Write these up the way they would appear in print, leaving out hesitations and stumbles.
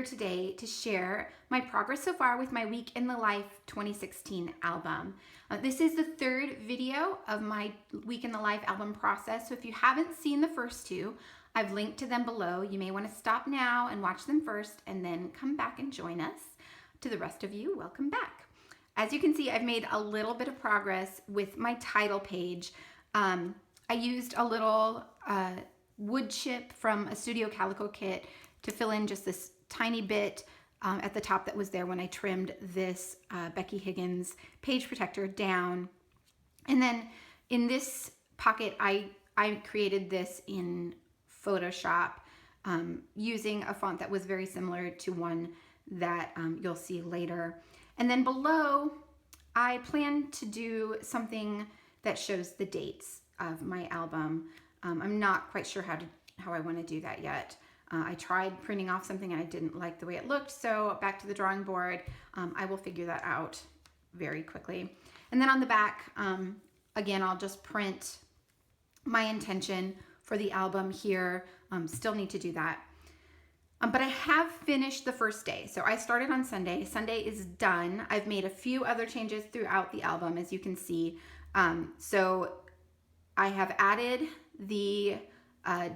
today to share my progress so far with my Week in the Life 2016 album. This is the third video of my Week in the Life album process, so if you haven't seen the first two, I've linked to them below. You may want to stop now and watch them first and then come back and join us. To the rest of you, welcome back. As you can see, I've made a little bit of progress with my title page. I used a little wood chip from a Studio Calico kit to fill in just this tiny bit at the top that was there when I trimmed this Becky Higgins page protector down. And then in this pocket, I created this in Photoshop using a font that was very similar to one that you'll see later. And then below, I plan to do something that shows the dates of my album. I'm not quite sure how I want to do that yet. I tried printing off something and I didn't like the way it looked, so back to the drawing board. I will figure that out very quickly. And then on the back, again, I'll just print my intention for the album here. Still need to do that. But I have finished the first day. So I started on Sunday. Sunday is done. I've made a few other changes throughout the album, as you can see. So I have added the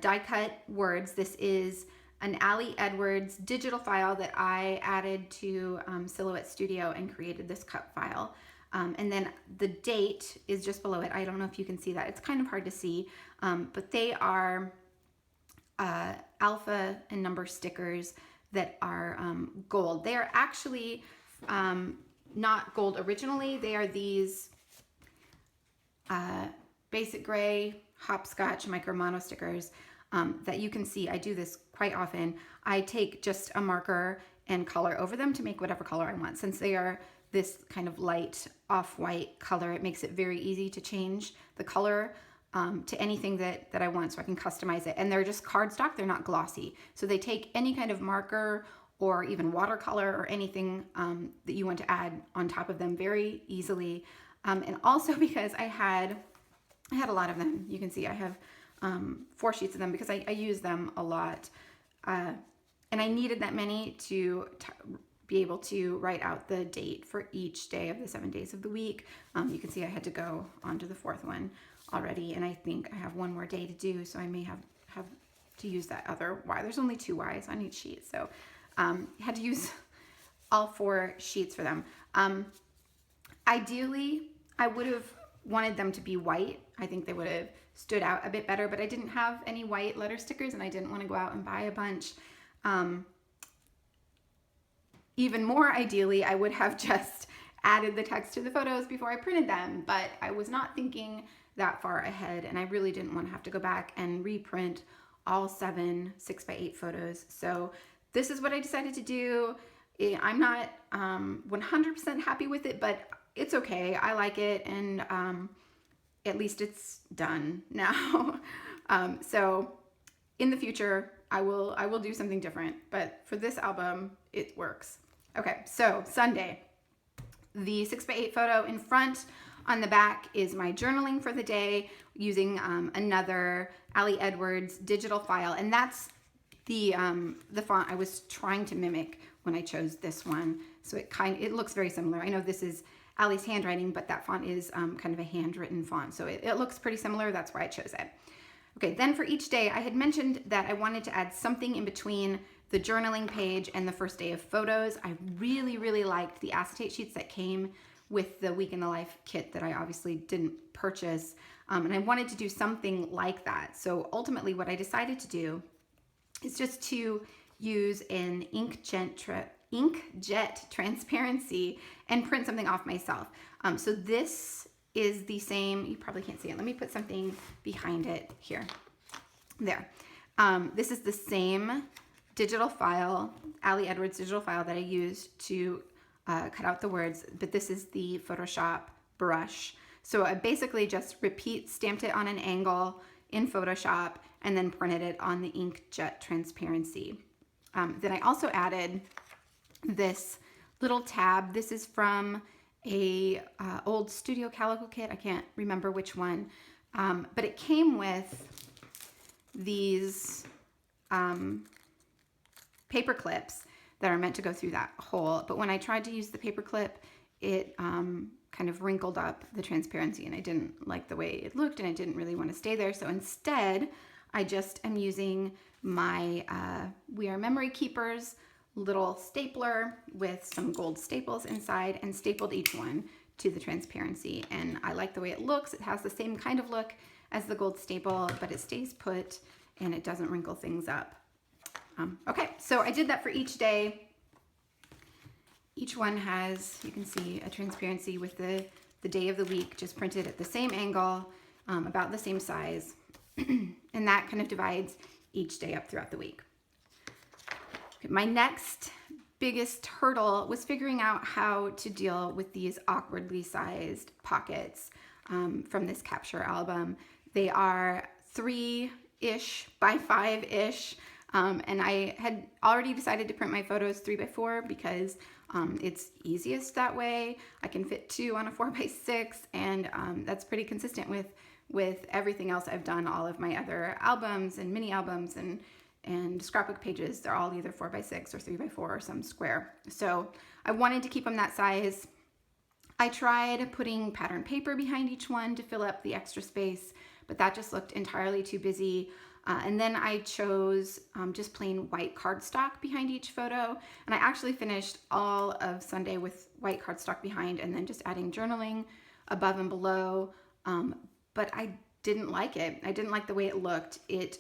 die cut words. This is an Ali Edwards digital file that I added to Silhouette Studio and created this cut file. And then the date is just below it. I don't know if you can see that. It's kind of hard to see, but they are alpha and number stickers that are gold. They are actually not gold originally. They are these basic gray hopscotch micro mono stickers that you can see. I do this quite often. I take just a marker and color over them to make whatever color I want. Since they are this kind of light off-white color, it makes it very easy to change the color to anything that I want, so I can customize it. And they're just cardstock, they're not glossy. So they take any kind of marker or even watercolor or anything that you want to add on top of them very easily. And also because I had a lot of them. You can see I have 4 sheets of them because I use them a lot. And I needed that many to be able to write out the date for each day of the 7 days of the week. You can see I had to go on to the 4th one already, and I think I have 1 more day to do, so I may have to use that other Y. There's only 2 Ys on each sheet, so I had to use all 4 sheets for them. Ideally, I would have wanted them to be white. I think they would have stood out a bit better, but I didn't have any white letter stickers and I didn't want to go out and buy a bunch. Even more ideally, I would have just added the text to the photos before I printed them, but I was not thinking that far ahead, and I really didn't want to have to go back and reprint all 7 6x8 photos. So this is what I decided to do. I'm not 100% happy with it, but it's okay. I like it, and at least it's done now. So in the future, I will do something different, but for this album, it works. Okay, so Sunday, the 6x8 photo in front. On the back is my journaling for the day using another Ali Edwards digital file, and that's the font I was trying to mimic when I chose this one. So it looks very similar. I know this is Ali's handwriting, but that font is kind of a handwritten font, so it looks pretty similar. That's why I chose it. Okay, then for each day, I had mentioned that I wanted to add something in between the journaling page and the first day of photos. I really, really liked the acetate sheets that came with the Week in the Life kit that I obviously didn't purchase, and I wanted to do something like that. So ultimately what I decided to do is just to use an inkjet transparency and print something off myself. So this is the same, you probably can't see it. Let me put something behind it here. There. This is the same digital file, Ali Edwards digital file that I used to cut out the words, but this is the Photoshop brush. So I basically just stamped it on an angle in Photoshop and then printed it on the inkjet transparency. Then I also added this little tab. This is from a old Studio Calico kit. I can't remember which one, but it came with these paper clips that are meant to go through that hole. But when I tried to use the paper clip, it kind of wrinkled up the transparency, and I didn't like the way it looked, and I didn't really want to stay there. So instead, I just am using my We Are Memory Keepers little stapler with some gold staples inside, and stapled each one to the transparency. And I like the way it looks. It has the same kind of look as the gold staple, but it stays put and it doesn't wrinkle things up. Okay, so I did that for each day. Each one has, you can see, a transparency with the day of the week just printed at the same angle, about the same size. And that kind of divides each day up throughout the week. Okay, my next biggest hurdle was figuring out how to deal with these awkwardly sized pockets from this capture album. They are 3-ish by 5-ish. And I had already decided to print my photos 3x4 because it's easiest that way. I can fit 2 on a 4x6, and that's pretty consistent with everything else I've done. All of my other albums and mini albums and scrapbook pages, they're all either 4x6 or 3x4 or some square. So I wanted to keep them that size. I tried putting pattern paper behind each one to fill up the extra space, but that just looked entirely too busy. And then I chose just plain white cardstock behind each photo. And I actually finished all of Sunday with white cardstock behind, and then just adding journaling above and below. But I didn't like it. I didn't like the way it looked. It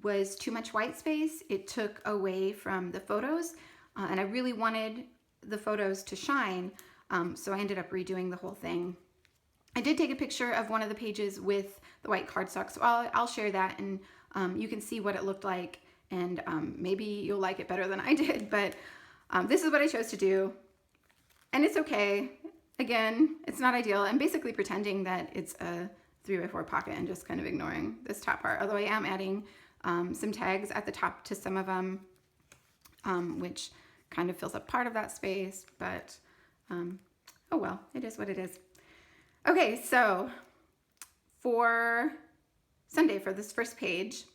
was too much white space. It took away from the photos, and I really wanted the photos to shine. So I ended up redoing the whole thing. I did take a picture of one of the pages with the white cardstock, so I'll share that, and you can see what it looked like, and maybe you'll like it better than I did, but this is what I chose to do, and it's okay. Again, it's not ideal. I'm basically pretending that it's a 3x4 pocket and just kind of ignoring this top part, although I am adding some tags at the top to some of them, which kind of fills up part of that space, but oh well, it is what it is. Okay, so for Sunday, for this first page,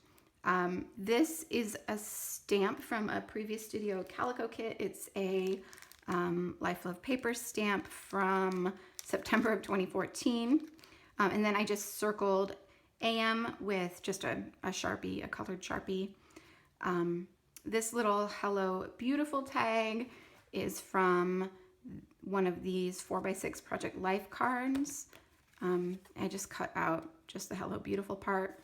this is a stamp from a previous Studio Calico kit. It's a Life Love paper stamp from September of 2014. And then I just circled AM with just a Sharpie, a colored Sharpie. This little Hello Beautiful tag is from one of these 4x6 Project Life cards. I just cut out just the Hello Beautiful part.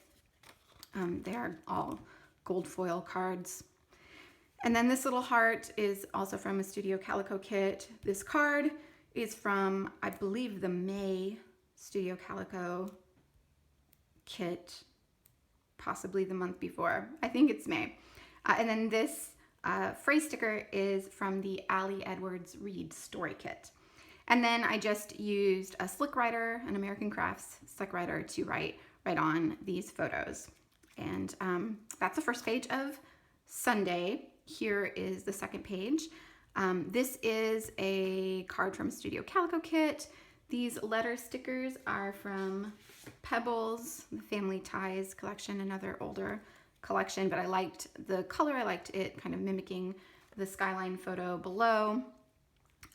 They are all gold foil cards. And then this little heart is also from a Studio Calico kit. This card is from, I believe, the May Studio Calico kit, possibly the month before. I think it's May. And then this phrase sticker is from the Ali Edwards Reed Story Kit. And then I just used a slick writer, an American Crafts slick writer, to write on these photos. And that's the first page of Sunday. Here is the second page. This is a card from Studio Calico kit. These letter stickers are from Pebbles, the Family Ties collection, another older collection, but I liked the color. I liked it kind of mimicking the skyline photo below.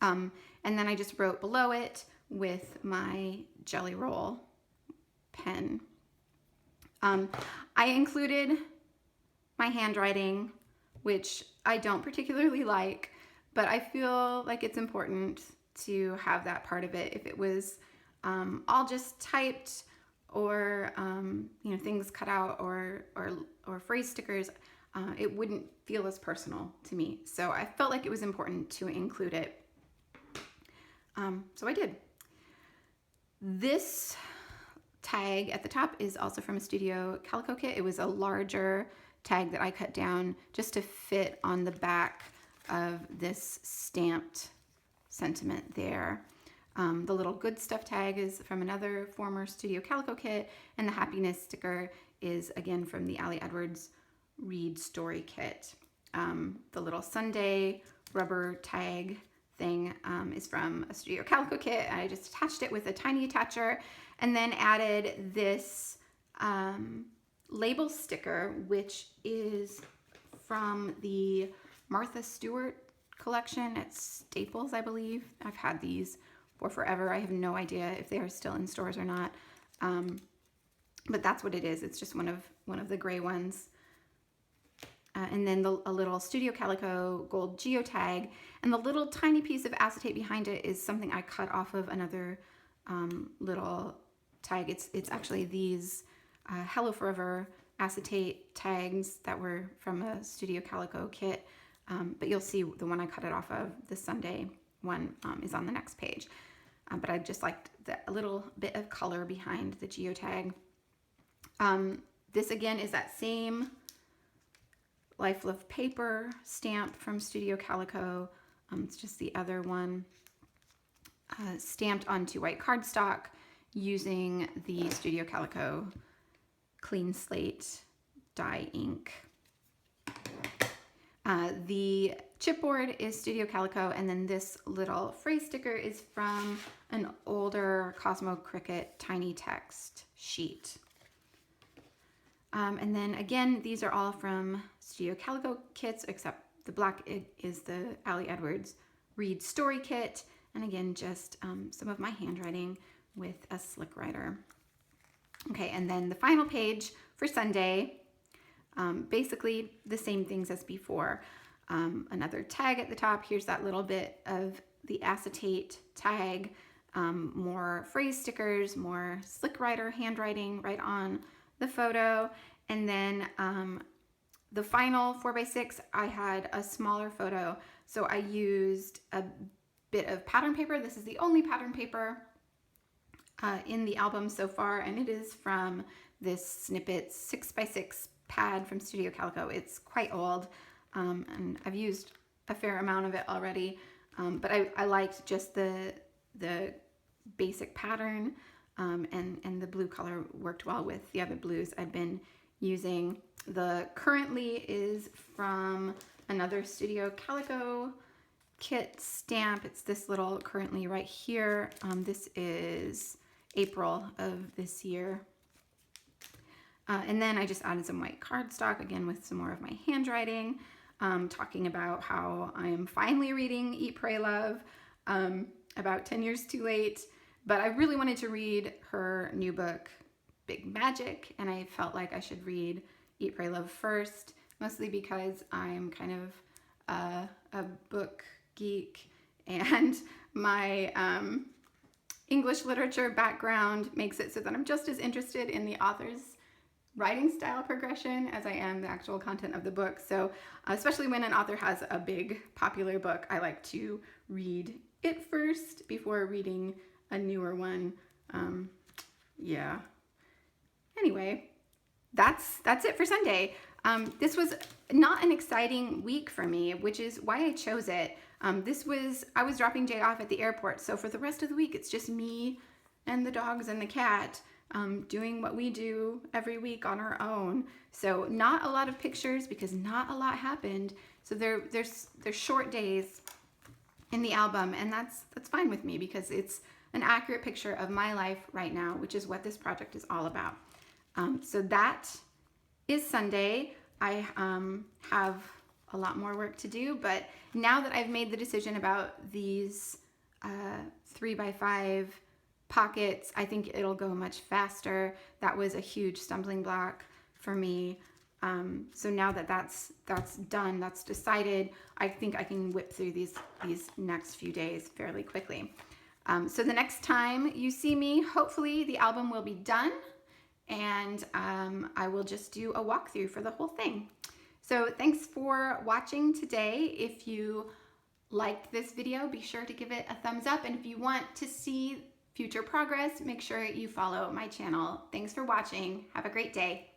And then I just wrote below it with my Jelly Roll pen. I included my handwriting, which I don't particularly like, but I feel like it's important to have that part of it. If it was all just typed or things cut out or phrase stickers, it wouldn't feel as personal to me. So I felt like it was important to include it. So I did. This tag at the top is also from a Studio Calico kit. It was a larger tag that I cut down just to fit on the back of this stamped sentiment there. The little good stuff tag is from another former Studio Calico kit, and the happiness sticker is again from the Ali Edwards Reed Story Kit. The little Sunday rubber tag thing is from a Studio Calico kit. I just attached it with a tiny attacher and then added this label sticker, which is from the Martha Stewart collection at Staples, I believe. I've had these for forever. I have no idea if they are still in stores or not. But that's what it is. It's just one of the gray ones. And then a little Studio Calico gold geotag, and the little tiny piece of acetate behind it is something I cut off of another little tag. It's actually these Hello Forever acetate tags that were from a Studio Calico kit, but you'll see the one I cut it off of, the Sunday one, is on the next page. But I just liked a little bit of color behind the geotag. This again is that same Life Love paper stamp from Studio Calico. It's just the other one, stamped onto white cardstock using the Studio Calico Clean Slate dye ink. The chipboard is Studio Calico, and then this little phrase sticker is from an older Cosmo Cricut tiny text sheet. And then again, these are all from Studio Calico kits, except the black is the Allie Edwards Read Story Kit. And again, just some of my handwriting with a slick writer. Okay, and then the final page for Sunday, basically the same things as before. Another tag at the top. Here's that little bit of the acetate tag, more phrase stickers, more slick writer handwriting right on the photo. And then the final 4x6, I had a smaller photo, so I used a bit of pattern paper. This is the only pattern paper in the album so far, and it is from this Snippet 6x6 pad from Studio Calico. It's quite old, and I've used a fair amount of it already, but I liked just the basic pattern. And the blue color worked well with the other blues I'd been using. The Currently is from another Studio Calico kit stamp. It's this little Currently right here. This is April of this year. And then I just added some white cardstock, again with some more of my handwriting, talking about how I am finally reading Eat, Pray, Love, about 10 years too late. But I really wanted to read her new book, Big Magic, and I felt like I should read Eat, Pray, Love first, mostly because I'm kind of a book geek, and my English literature background makes it so that I'm just as interested in the author's writing style progression as I am the actual content of the book. So especially when an author has a big popular book, I like to read it first before reading a newer one. Yeah. Anyway, that's it for Sunday. This was not an exciting week for me, which is why I chose it. I was dropping Jay off at the airport, so for the rest of the week, it's just me and the dogs and the cat doing what we do every week on our own. So not a lot of pictures because not a lot happened. So there's short days in the album, and that's fine with me because it's an accurate picture of my life right now, which is what this project is all about. So that is Sunday. I have a lot more work to do, but now that I've made the decision about these 3x5 pockets, I think it'll go much faster. That was a huge stumbling block for me. So now that that's done, that's decided, I think I can whip through these next few days fairly quickly. So the next time you see me, hopefully the album will be done, and I will just do a walkthrough for the whole thing. So thanks for watching today. If you liked this video, be sure to give it a thumbs up, and if you want to see future progress, make sure you follow my channel. Thanks for watching. Have a great day.